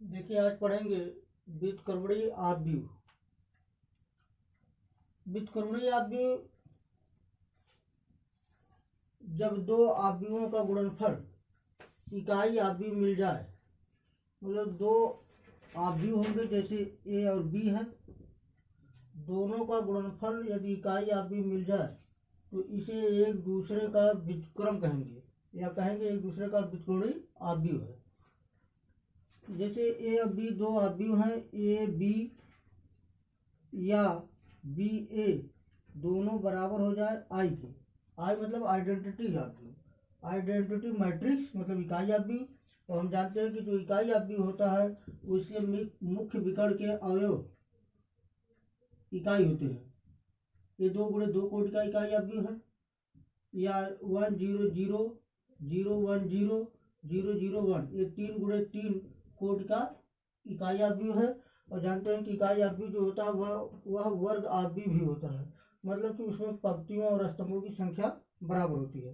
देखिए आज पढ़ेंगे व्युत्क्रमणीय आव्यूह। व्युत्क्रमणीय आव्यूह जब दो आव्यूहों का गुणनफल इकाई आव्यूह मिल जाए, मतलब दो आव्यूह होंगे जैसे ए और बी है, दोनों का गुणनफल यदि इकाई आव्यूह मिल जाए तो इसे एक दूसरे का व्युत्क्रम कहेंगे या कहेंगे एक दूसरे का व्युत्क्रमणीय आव्यूह है। जैसे ए और बी दो आव्यूह हैं, ए बी या बी ए दोनों बराबर हो जाए आई के। आई मतलब आइडेंटिटी आव्यूह, आइडेंटिटी मैट्रिक्स मतलब इकाई आव्यूह। तो हम जानते हैं कि जो इकाई आव्यूह होता है उसके मुख्य विकर्ण के अवयव इकाई होते हैं। ये 2 × 2 कोटि का इकाई आव्यूह है, या 1 0 0 0 1 0 0 0 1 ये 3 × 3 कोटि का इकाई आव्यूह है। और जानते हैं कि इकाई आव्यूह जो होता है वह वर्ग आव्यूह भी होता है, मतलब कि उसमें पंक्तियों और स्तंभों की संख्या बराबर होती है।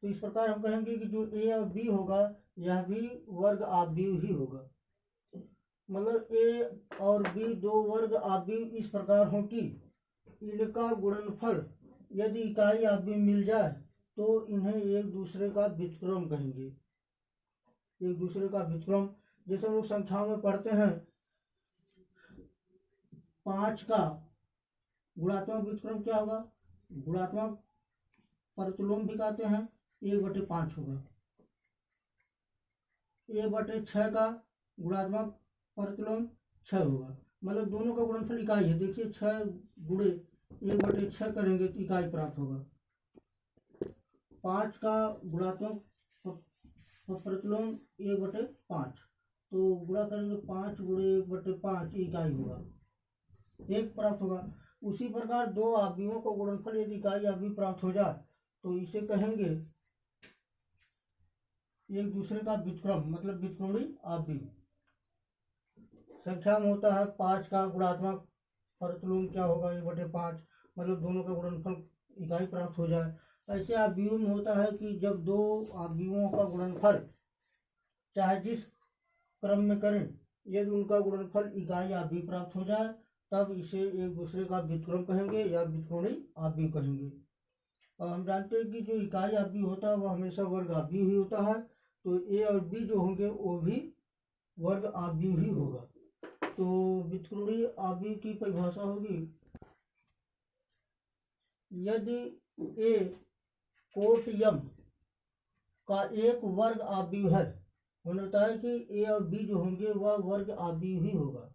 तो इस प्रकार हम कहेंगे कि जो ए और बी होगा यह भी वर्ग आव्यूह ही होगा। मतलब ए और बी दो वर्ग आव्यूह इस प्रकार हो कि इनका गुणनफल यदि इकाई आव्यूह मिल जाए तो इन्हें एक दूसरे का व्युत्क्रम कहेंगे, एक दूसरे का व्युत्क्रम। जैसे हम लोग संख्याओं में पढ़ते हैं 5 का गुणात्मक व्युत्क्रम क्या होगा, गुणात्मक प्रतिलोम भी कहते हैं, 1/5 होगा। 1/6 का गुणात्मक प्रतिलोम 6 होगा, मतलब दोनों का गुणनफल इकाई है। देखिए 6 × 1/6 करेंगे तो इकाई प्राप्त होगा। 5 का गुणात्मक प्रतिलोम 1/5, तो गुणा करेंगे 5 × 1/5 इकाई होगा, 1 प्राप्त होगा। उसी प्रकार दो आव्यूहों का गुणनफल यदि इकाई आव्यूह प्राप्त हो जाए तो इसे कहेंगे एक दूसरे का व्युत्क्रम मतलब व्युत्क्रमणीय आव्यूह। संख्या में होता है 5 का गुणात्मक प्रतिलोम क्या होगा 1/5, मतलब दोनों का गुणनफल इकाई प्राप्त हो जाए। ऐसे आव्यूह में होता है कि जब दो आव्यूहों का गुणनफल चाहे जिस क्रम में करें, यदि उनका गुणनफल इकाई आव्यूह प्राप्त हो जाए तब इसे एक दूसरे का व्युत्क्रम कहेंगे या व्युत्क्रमणीय आव्यूह कहेंगे। और हम जानते हैं कि जो इकाई आव्यूह होता है वह हमेशा वर्ग आव्यूह ही होता है, तो ए और बी जो होंगे वो भी वर्ग आव्यूह ही होगा। तो व्युत्क्रमणीय आव्यूह की परिभाषा होगी, यदि ए कोट यम का एक वर्ग आव्यूह है, उन्होंने बताया कि ए और बी जो होंगे वह वर्ग आव्यूह ही होगा।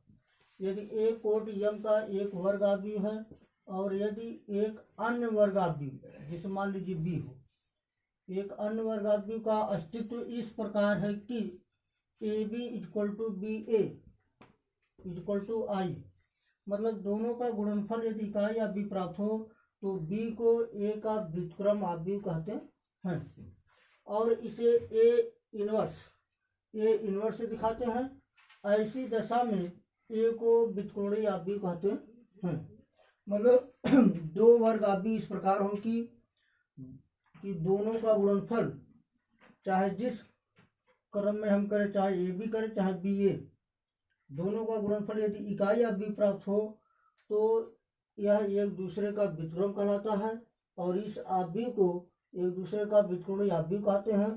यदि ए कोट यम का एक वर्ग आव्यूह है और यदि एक अन्य वर्ग आव्यूह जैसे मान लीजिए बी हो, एक अन्य वर्ग आव्यूह का अस्तित्व इस प्रकार है कि ए बी = बी ए = आई, मतलब दोनों का गुणनफल यदि इकाई आव्यूह प्राप्त हो तो बी को ए का व्युत्क्रम आव्यूह कहते हैं और इसे ए इनवर्स से दिखाते हैं। ऐसी दशा में ए को व्युत्क्रमणीय आव्यूह कहते हैं। मतलब दो वर्ग आव्यूह इस प्रकार हो कि दोनों का गुणनफल चाहे जिस क्रम में हम करें, चाहे ए बी करें चाहे बी ए, दोनों का गुणनफल यदि इकाई आव्यूह प्राप्त हो तो यह एक दूसरे का व्युत्क्रम कहलाता है और इस आव्यूह को एक दूसरे का व्युत्क्रमणीय आव्यूह कहते हैं।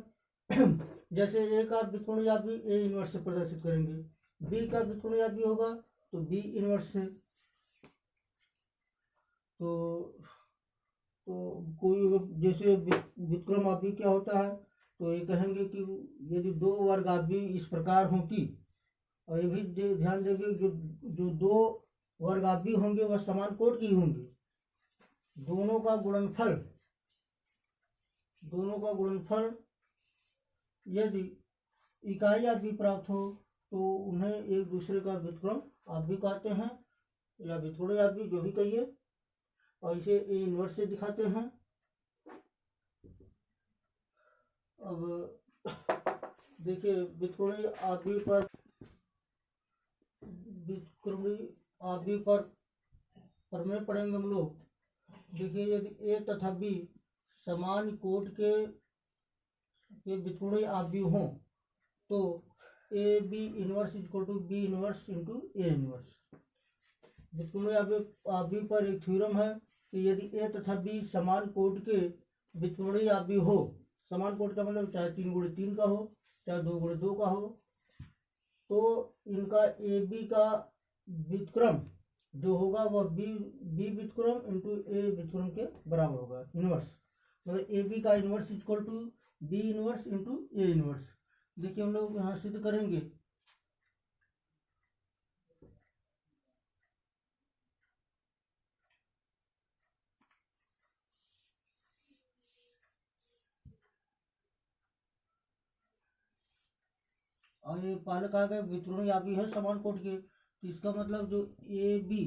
जैसे ए का व्युत्क्रमणीय आव्यूह ए इनवर्स से प्रदर्शित करेंगे, बी का व्युत्क्रमणीय आव्यूह होगा तो बी इनवर्स से। तो कोई जैसे व्युत्क्रम आव्यूह क्या होता है, तो ये कहेंगे कि यदि दो वर्ग आव्यूह इस प्रकार हों कि, और ये भी ध्यान देंगे जो दो वर्ग आव्यूह होंगे वह समान कोट की होंगे, दोनों का गुणनफल यदि इकाई आव्यूह प्राप्त हो तो उन्हें एक दूसरे का व्युत्क्रम आव्यूह कहते हैं या व्युत्क्रमणीय आव्यूह जो भी कहिए, और इसे ए इनवर्स से दिखाते हैं। अब देखिए व्युत्क्रमणीय आव्यूह पर प्रमेय पढ़ेंगे हम लोग। देखिए यदि ए तथा बी समान कोट के व्युत्क्रमणीय आव्यूह हों तो A B inverse equal to B inverse into A inverse. व्युत्क्रमणीय आव्यूह पर एक थ्योरम है कि यदि ए तथा बी समान कोट के व्युत्क्रमणीय आव्यूह हो, समान कोट का मतलब चाहे 3 × 3 का हो चाहे 2 × 2 का हो, तो इनका ए बी का व्युत्क्रम जो होगा वह बी व्युत्क्रम इंटू ए व्युत्क्रम के बराबर होगा, इनवर्स। मतलब ए बी का inverse equal to B inverse into A inverse. देखिए हम लोग यहाँ सिद्ध करेंगे। और ये पहले कहा गया व्युत्क्रमणीय आव्यूह है समान कोट के, तो इसका मतलब जो ए बी